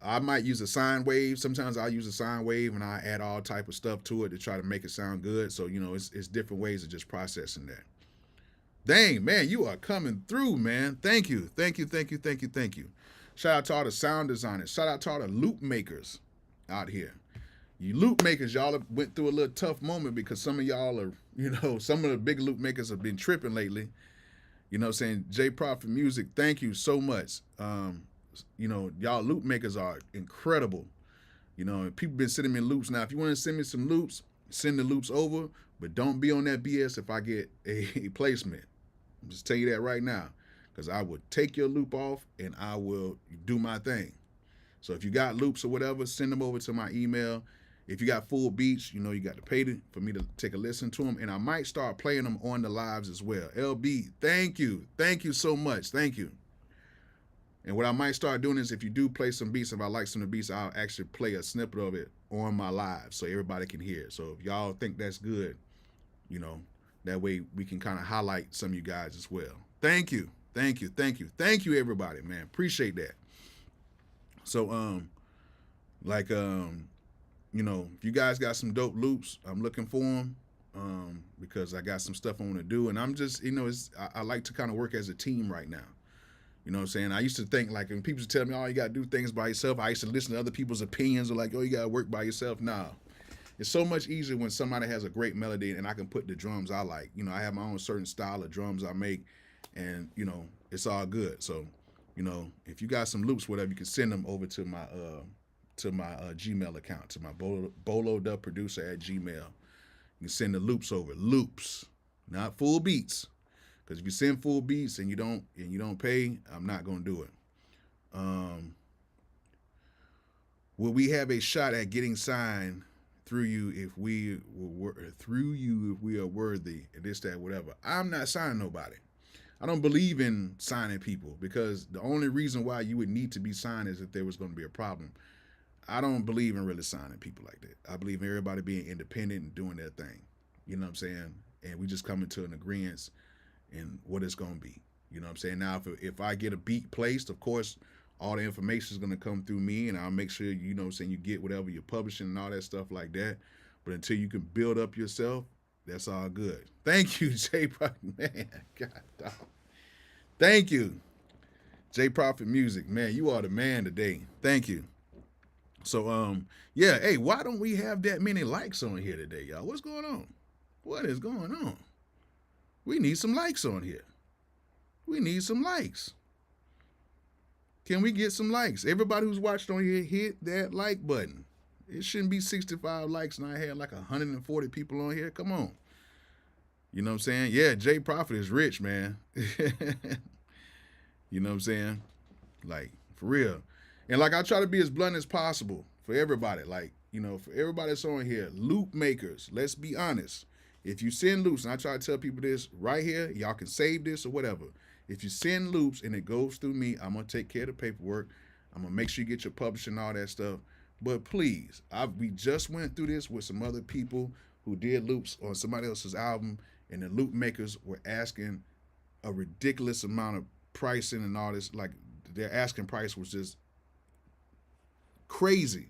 I might use a sine wave. Sometimes I'll use a sine wave and I add all type of stuff to it to try to make it sound good. So, it's different ways of just processing that. Dang, man, you are coming through, man. Thank you. Thank you, thank you, thank you, thank you. Shout out to all the sound designers. Shout out to all the loop makers out here. You loop makers, y'all have went through a little tough moment because some of y'all are, some of the big loop makers have been tripping lately. You know what I'm saying? J Profit Music, thank you so much. Y'all loop makers are incredible. People been sending me loops. Now, if you want to send me some loops, send the loops over, but don't be on that BS if I get a placement. I'm just tell you that right now, because I will take your loop off and I will do my thing. So if you got loops or whatever, send them over to my email. If you got full beats, you got to pay for me to take a listen to them, and I might start playing them on the lives as well. LB, thank you so much, thank you. And what I might start doing is if you do play some beats, if I like some of the beats, I'll actually play a snippet of it on my live so everybody can hear it. So if y'all think that's good, That way we can kind of highlight some of you guys as well. Thank you. Thank you. Thank you. Thank you, everybody, man. Appreciate that. So, like, if you guys got some dope loops, I'm looking for them. Because I got some stuff I want to do, and I'm just, I like to kind of work as a team right now. You know what I'm saying? I used to think, like, when people used to tell me, oh, you got to do things by yourself, I used to listen to other people's opinions, or like, oh, you got to work by yourself. Nah. It's so much easier when somebody has a great melody and I can put the drums I like. I have my own certain style of drums I make, and, it's all good. So, if you got some loops, whatever, you can send them over to my Gmail account, to my Bolo the producer at Gmail. You can send the loops over. Loops, not full beats. Because if you send full beats and you don't pay, I'm not gonna do it. Will we have a shot at getting signed through you if we are worthy, and this, that, whatever? I'm not signing nobody. I don't believe in signing people, because the only reason why you would need to be signed is if there was going to be a problem. I don't believe in really signing people like that. I believe in everybody being independent and doing their thing. You know what I'm saying? And we just come into an agreement in what it's going to be. You know what I'm saying? Now, if I get a beat placed, of course, all the information is going to come through me, and I'll make sure, you get whatever you're publishing and all that stuff like that. But until you can build up yourself, that's all good. Thank you, J Prophet. Man, God dog. Thank you, J Prophet Music. Man, you are the man today. Thank you. So, yeah, hey, why don't we have that many likes on here today, y'all? What's going on? What is going on? We need some likes on here. We need some likes. Can we get some likes? Everybody who's watched on here, hit that like button. It shouldn't be 65 likes and I had like 140 people on here. Come on. You know what I'm saying? Yeah, J Prophet is rich, man. You know what I'm saying? Like, for real. And like, I try to be as blunt as possible for everybody. Like, for everybody that's on here, loop makers, let's be honest. If you send loops, and I try to tell people this right here, y'all can save this or whatever. If you send loops and it goes through me, I'm going to take care of the paperwork. I'm going to make sure you get your publishing and all that stuff. But please, we just went through this with some other people who did loops on somebody else's album, and the loop makers were asking a ridiculous amount of pricing and all this. Like, their asking price was just crazy.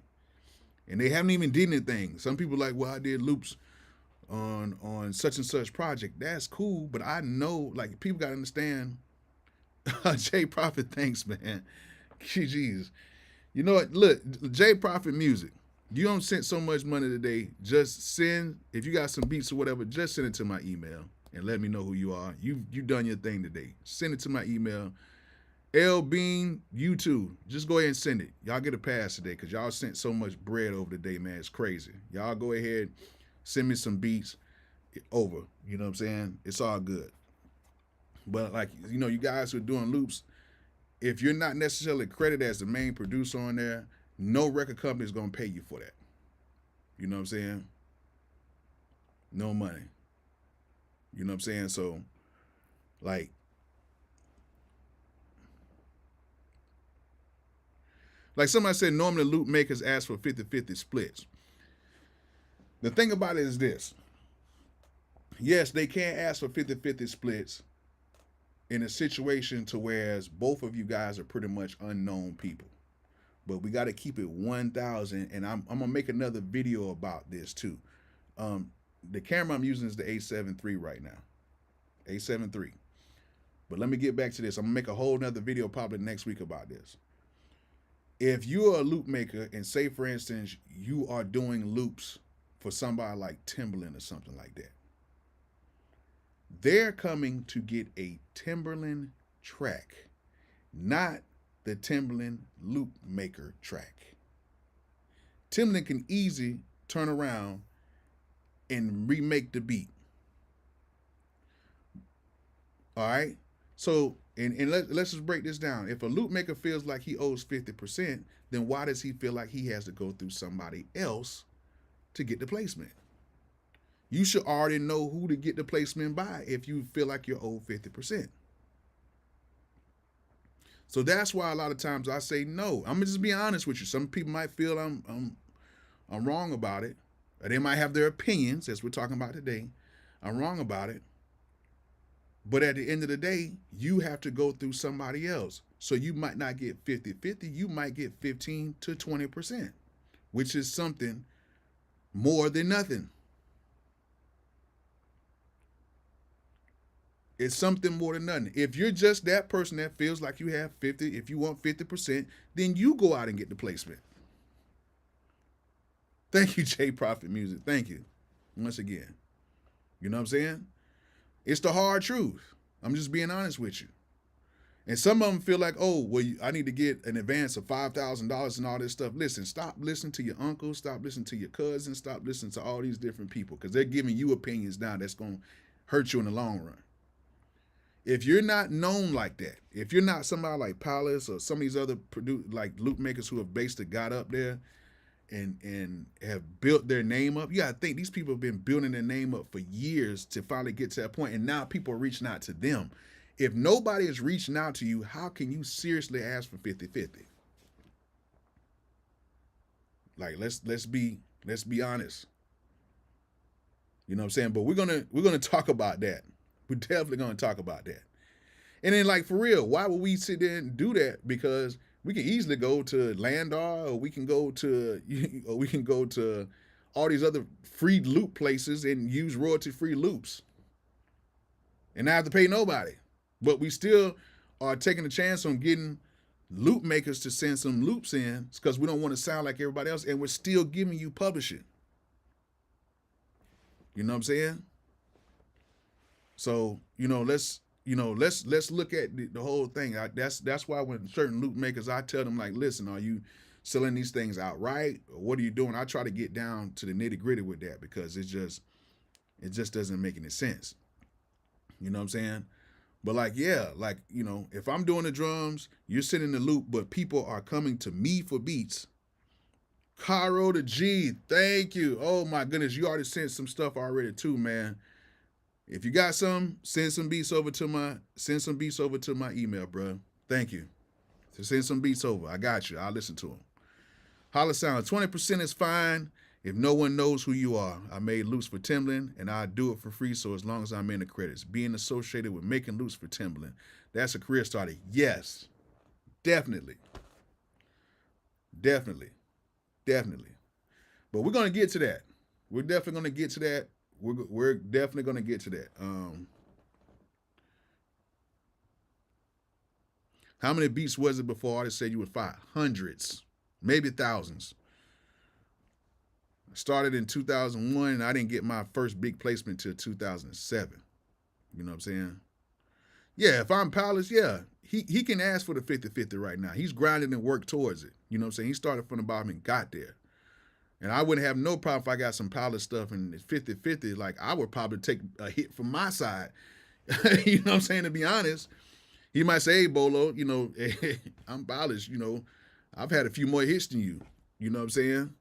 And they haven't even did anything. Some people like, well, I did loops on such and such project. That's cool, but I know, like, people got to understand. J Prophet, thanks, man. Jeez. You know what? Look, J Prophet Music, you don't send so much money today. Just send, if you got some beats or whatever, just send it to my email and let me know who you are. You done your thing today. Send it to my email. L Bean, you too. Just go ahead and send it. Y'all get a pass today because y'all sent so much bread over the day, man. It's crazy. Y'all go ahead, send me some beats over. You know what I'm saying? It's all good. But like, you guys who are doing loops, if you're not necessarily credited as the main producer on there, no record company is going to pay you for that. You know what I'm saying? No money. You know what I'm saying? So, like somebody said, normally loop makers ask for 50-50 splits. The thing about it is this. Yes, they can ask for 50-50 splits in a situation to whereas both of you guys are pretty much unknown people. But we got to keep it 1,000, and I'm going to make another video about this too. The camera I'm using is the A7 III right now. A7 III. But let me get back to this. I'm going to make a whole nother video probably next week about this. If you're a loop maker and say, for instance, you are doing loops for somebody like Timbaland or something like that, they're coming to get a Timbaland track, not the Timbaland loop maker track. Timbaland can easily turn around and remake the beat. All right? So, and let's just break this down. If a loop maker feels like he owes 50%, then why does he feel like he has to go through somebody else to get the placement? You should already know who to get the placement by if you feel like you're owed 50%. So that's why a lot of times I say no. I'm gonna just be honest with you. Some people might feel I'm wrong about it, or they might have their opinions, as we're talking about today. I'm wrong about it. But at the end of the day, you have to go through somebody else. So you might not get 50-50, you might get 15 to 20%, which is something more than nothing. It's something more than nothing. If you're just that person that feels like you have 50, if you want 50%, then you go out and get the placement. Thank you, J Profit Music. Thank you. Once again. You know what I'm saying? It's the hard truth. I'm just being honest with you. And some of them feel like, oh, well, I need to get an advance of $5,000 and all this stuff. Listen, stop listening to your uncle, stop listening to your cousin, stop listening to all these different people because they're giving you opinions now that's going to hurt you in the long run. If you're not known like that, if you're not somebody like Palace or some of these other like loop makers who have basically got up there and have built their name up, you gotta think these people have been building their name up for years to finally get to that point, and now people are reaching out to them. If nobody is reaching out to you, how can you seriously ask for 50-50? Like let's be honest. You know what I'm saying? But we're gonna talk about that. We're definitely gonna talk about that. And then like for real, why would we sit there and do that? Because we can easily go to Landar, or we can go to all these other free loop places and use royalty-free loops and not have to pay nobody. But we still are taking a chance on getting loop makers to send some loops in because we don't want to sound like everybody else, and we're still giving you publishing. You know what I'm saying? So, let's look at the whole thing. That's why when certain loop makers, I tell them like, listen, are you selling these things outright, or what are you doing? I try to get down to the nitty gritty with that because it just doesn't make any sense. You know what I'm saying? But like, yeah, like, if I'm doing the drums, you're sitting in the loop, but people are coming to me for beats. Cairo the G, thank you. Oh my goodness, you already sent some stuff already too, man. If you got some, send some beats over to my email, bro. Thank you. So send some beats over. I got you. I'll listen to them. Holla Sound, 20% is fine if no one knows who you are. I made loops for Timbaland, and I do it for free, so as long as I'm in the credits. Being associated with making loops for Timbaland, that's a career starter. Yes, definitely. Definitely. But we're going to get to that. We're definitely going to get to that. We're definitely going to get to that. How many beats was it before artists said you would fire? Hundreds, maybe thousands. I started in 2001, and I didn't get my first big placement till 2007. You know what I'm saying? Yeah, if I'm Palace, yeah, he can ask for the 50-50 right now. He's grinding and worked towards it. You know what I'm saying? He started from the bottom and got there. And I wouldn't have no problem if I got some Palace stuff and it's 50-50. Like, I would probably take a hit from my side. You know what I'm saying? To be honest, he might say, hey, Bolo, I'm Palace, I've had a few more hits than you. You know what I'm saying?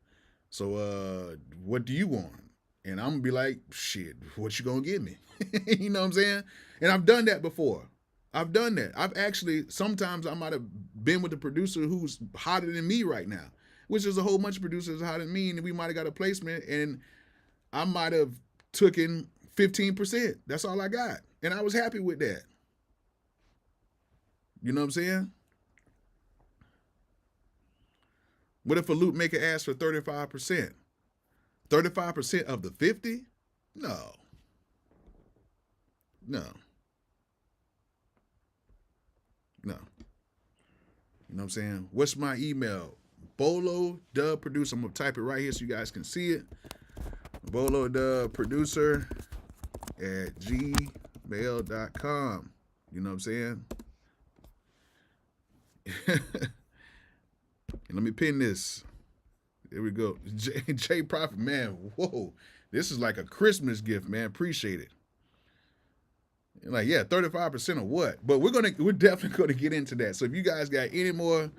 So what do you want? And I'm going to be like, shit, what you going to give me? You know what I'm saying? And I've done that before. I've done that. I've actually, sometimes I might have been with the producer who's hotter than me right now, which is a whole bunch of producers hotter than me, and we might have got a placement, and I might have taken 15%. That's all I got. And I was happy with that. You know what I'm saying? What if a loop maker asks for 35%? 35% of the 50? No. You know what I'm saying? What's my email? Bolo Dub Producer. I'm gonna type it right here so you guys can see it. Bolo Dub Producer at gmail.com. You know what I'm saying? And let me pin this. There we go. J Profit, man. Whoa. This is like a Christmas gift, man. Appreciate it. Like, yeah, 35% of what? But we're definitely gonna get into that. So if you guys got any more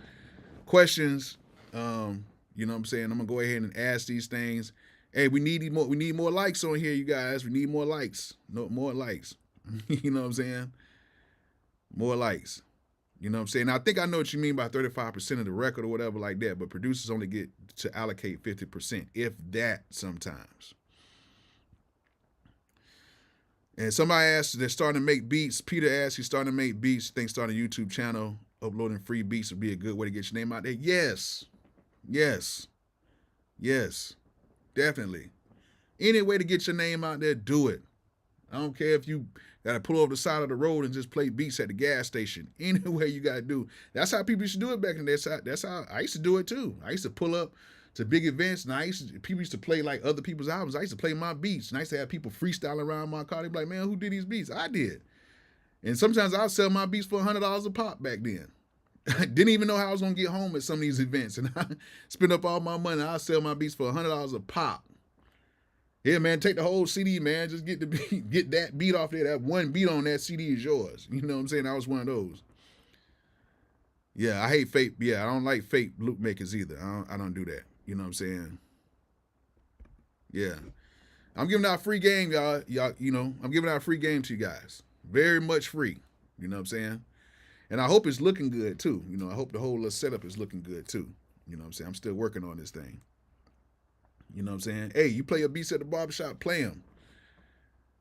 questions, you know what I'm saying, I'm gonna go ahead and ask these things. Hey, we need more likes on here, you guys. We need more likes. No more likes. You know what I'm saying? More likes. You know what I'm saying? I think I know what you mean by 35% of the record or whatever like that, but producers only get to allocate 50%, if that sometimes. And somebody asked, they're starting to make beats. Peter asked, he's starting to make beats. Thinks starting a YouTube channel, uploading free beats would be a good way to get your name out there. Yes, yes, yes, definitely. Any way to get your name out there, do it. I don't care if you gotta pull over the side of the road and just play beats at the gas station. Any way you gotta do. That's how people used to do it back in the day. That's how I used to do it too. I used to pull up to big events, and people used to play like other people's albums. I used to play my beats, and I used to have people freestyle around my car. They'd be like, "Man, who did these beats?" I did. And sometimes I'd sell my beats for $100 a pop back then. I didn't even know how I was gonna get home at some of these events, and I spent up all my money. I'd sell my beats for $100 a pop. Yeah, man, take the whole CD, man. Just get the beat, get that beat off there. That one beat on that CD is yours. You know what I'm saying? I was one of those. Yeah, I hate fake. Yeah, I don't like fake loop makers either. I don't do that. You know what I'm saying? Yeah, I'm giving out free game, y'all. You know, I'm giving out free game to you guys. Very much free. You know what I'm saying? And I hope it's looking good too. You know, I hope the whole little setup is looking good too. You know what I'm saying? I'm still working on this thing. You know what I'm saying? Hey, you play your beats at the barbershop, play them.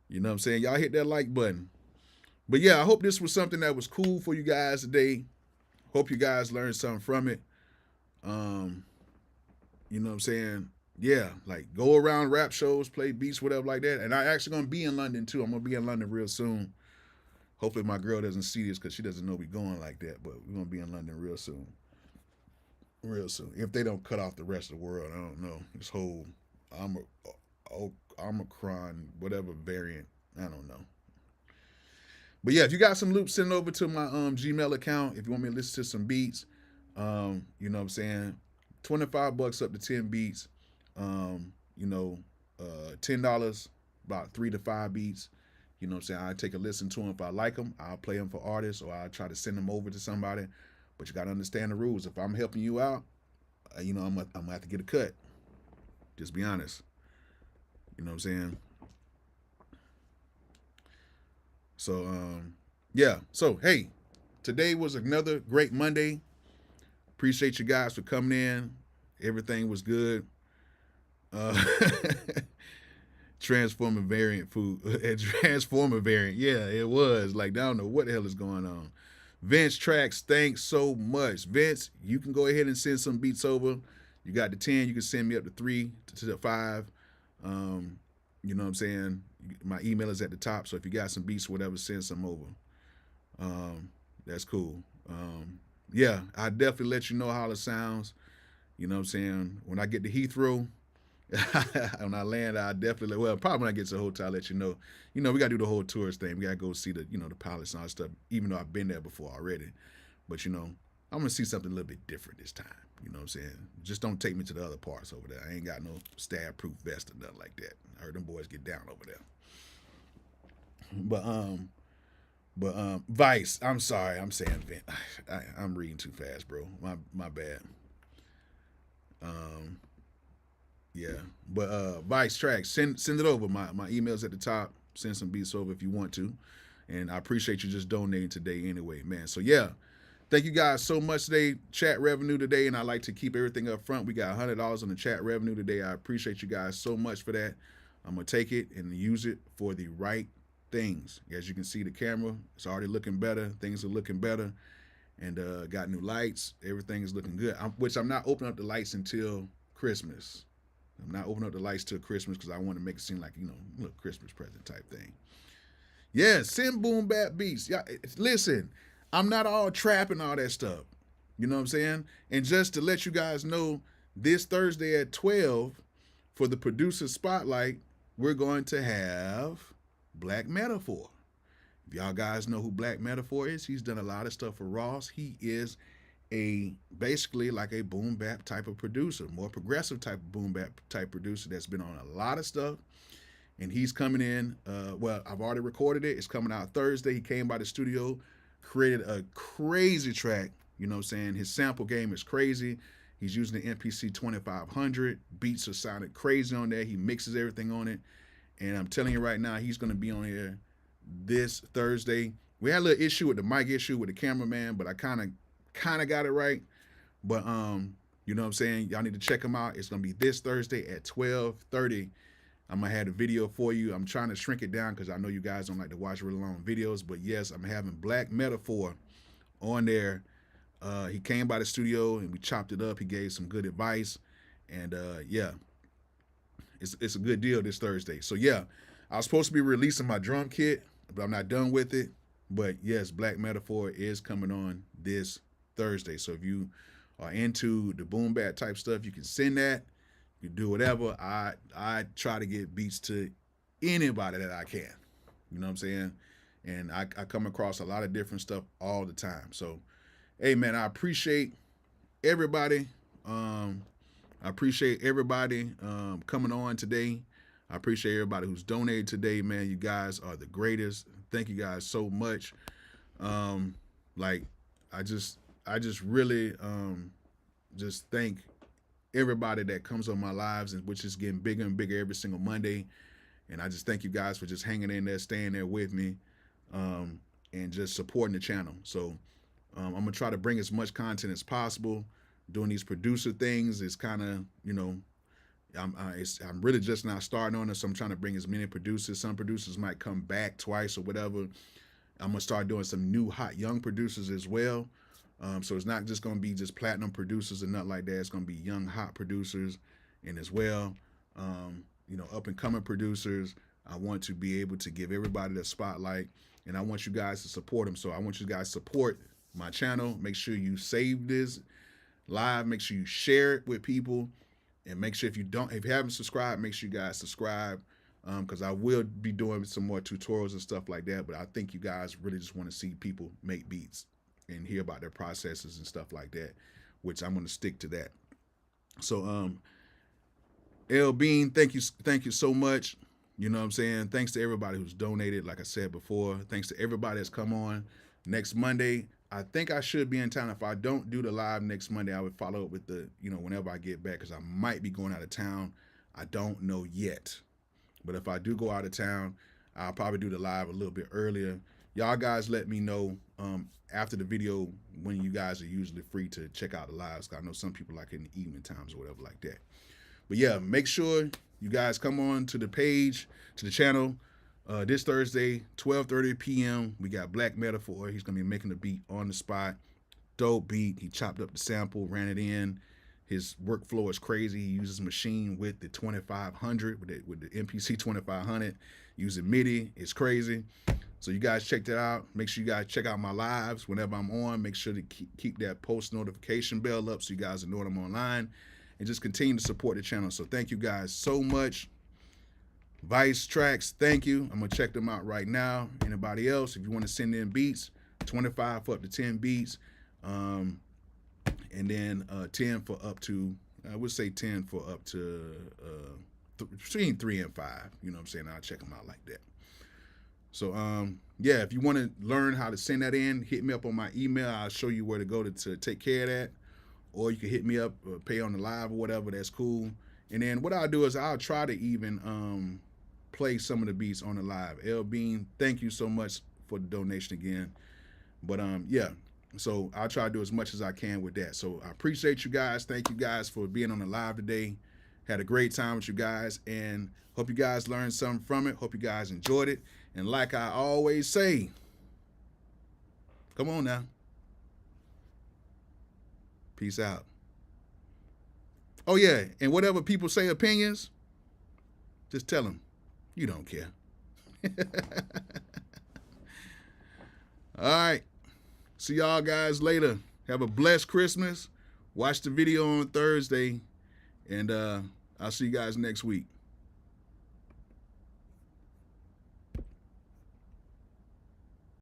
You know what I'm saying? Y'all hit that like button. But yeah, I hope this was something that was cool for you guys today. Hope you guys learned something from it. You know what I'm saying? Yeah, like go around rap shows, play beats, whatever like that. And I actually gonna be in London too. I'm gonna be in London real soon. Hopefully my girl doesn't see this because she doesn't know we going like that. But we're gonna be in London real soon. Real soon. If they don't cut off the rest of the world, I don't know. This whole Omicron, whatever variant, I don't know. But yeah, if you got some loops, send it over to my Gmail account. If you want me to listen to some beats, you know what I'm saying? $25 up to 10 beats. You know, $10, about 3 to 5 beats. You know what I'm saying? I take a listen to them. If I like them, I'll play them for artists, or I'll try to send them over to somebody. But you got to understand the rules. If I'm helping you out, you know, I'm gonna have to get a cut. Just be honest. You know what I'm saying? So, yeah. So, hey, today was another great Monday. Appreciate you guys for coming in. Everything was good. Transformer variant food. Transformer variant. Yeah, it was. Like, I don't know what the hell is going on. Vince Tracks, thanks so much. Vince, you can go ahead and send some beats over. You got the 10, you can send me up to 3 to the 5. You know what I'm saying? My email is at the top, so if you got some beats or whatever, send some over. That's cool. Yeah, I definitely let you know how it sounds. You know what I'm saying? When I get to Heathrow, when I land, I definitely, well, probably when I get to the hotel, I'll let you know. You know, we got to do the whole tourist thing. We got to go see the, you know, the pilots and all that stuff, even though I've been there before already. But, you know, I'm going to see something a little bit different this time. You know what I'm saying? Just don't take me to the other parts over there. I ain't got no stab-proof vest or nothing like that. I heard them boys get down over there. But Vice, I'm sorry, I'm saying Vent. I'm reading too fast, bro. My bad. Yeah, but Vice Tracks, send it over. My email's at the top. Send some beats over if you want to, and I appreciate you just donating today anyway, man. So yeah, thank you guys so much today. Chat revenue today, and I like to keep everything up front. We got $100 on the chat revenue today. I appreciate you guys so much for that. I'm gonna take it and use it for the right things. As you can see, the camera, it's already looking better. Things are looking better, and got new lights. Everything is looking good. Which I'm not opening up the lights until Christmas. I'm not opening up the lights till Christmas because I want to make it seem like, you know, a little Christmas present type thing. Yeah, send boom bap beats. Yeah, listen, I'm not all trap and all that stuff. You know what I'm saying? And just to let you guys know, this Thursday at 12 for the producer spotlight, we're going to have Black Metaphor. If y'all guys know who Black Metaphor is, he's done a lot of stuff for Ross. He is basically like a boom bap type of producer, more progressive type of boom bap type producer that's been on a lot of stuff. And he's coming in, well, I've already recorded it. It's coming out Thursday. He came by the studio, created a crazy track. You know what I'm saying? His sample game is crazy. He's using the MPC 2500. Beats are sounding crazy on there. He mixes everything on it. And I'm telling you right now, he's going to be on here this Thursday. We had a little issue with the mic issue with the cameraman, but I kind of got it right. But you know what I'm saying? Y'all need to check him out. It's going to be this Thursday at 12:30. I'm gonna have a video for you. I'm trying to shrink it down because I know you guys don't like to watch really long videos. But yes, I'm having Black Metaphor on there. He came by the studio and we chopped it up. He gave some good advice, and yeah, it's a good deal this Thursday. So yeah, I was supposed to be releasing my drum kit, but I'm not done with it. But yes, Black Metaphor is coming on this Thursday. So if you are into the boom bap type stuff, you can send that. You do whatever. I try to get beats to anybody that I can. You know what I'm saying? And I come across a lot of different stuff all the time. So, hey man, I appreciate everybody. I appreciate everybody coming on today. I appreciate everybody who's donated today, man. You guys are the greatest. Thank you guys so much. Like I just really just thank everybody that comes on my lives, and which is getting bigger and bigger every single Monday. And I just thank you guys for just hanging in there, staying there with me, and just supporting the channel. So I'm gonna try to bring as much content as possible. Doing these producer things is kind of, you know, I'm really just now starting on it, so I'm trying to bring as many producers. Some producers might come back twice or whatever. I'm gonna start doing some new hot young producers as well. So it's not just gonna be just platinum producers and nothing like that. It's gonna be young hot producers, and as well, you know, up and coming producers. I want to be able to give everybody the spotlight, and I want you guys to support them. So I want you guys to support my channel. Make sure you save this live. Make sure you share it with people, and make sure if you haven't subscribed, make sure you guys subscribe, because I will be doing some more tutorials and stuff like that. But I think you guys really just want to see people make beats and hear about their processes and stuff like that, which I'm going to stick to that. So L Bean, thank you so much. You know what I'm saying? Thanks to everybody who's donated, like I said before. Thanks to everybody that's come on. Next Monday, I think I should be in town. If I don't do the live next Monday, I would follow up with the, you know, whenever I get back, because I might be going out of town. I don't know yet. But if I do go out of town, I'll probably do the live a little bit earlier. Y'all guys let me know after the video when you guys are usually free to check out the lives. I know some people like in the evening times or whatever like that. But yeah, make sure you guys come on to the page, to the channel. This Thursday, 12:30 p.m. We got Black Metaphor. He's gonna be making the beat on the spot. Dope beat. He chopped up the sample, ran it in. His workflow is crazy. He uses machine with the 2500, with the MPC 2500, using MIDI. It's crazy. So you guys check that out. Make sure you guys check out my lives whenever I'm on. Make sure to keep that post notification bell up so you guys know when I'm online, and just continue to support the channel. So thank you guys so much. Vice Tracks, thank you. I'm gonna check them out right now. Anybody else, if you want to send in beats, 25 for up to 10 beats, and then 10 for up to, I would say 10 for up to between 3 and 5. You know what I'm saying? I'll check them out like that. So yeah, if you want to learn how to send that in, hit me up on my email. I'll show you where to go to take care of that. Or you can hit me up, pay on the live or whatever. That's cool. And then what I'll do is I'll try to even play some of the beats on the live. L Bean, thank you so much for the donation again. But yeah, so I'll try to do as much as I can with that. So I appreciate you guys. Thank you guys for being on the live today. Had a great time with you guys, and hope you guys learned something from it. Hope you guys enjoyed it. And like I always say, come on now. Peace out. Oh yeah, and whatever people say opinions, just tell them you don't care. All right. See y'all guys later. Have a blessed Christmas. Watch the video on Thursday, and I'll see you guys next week.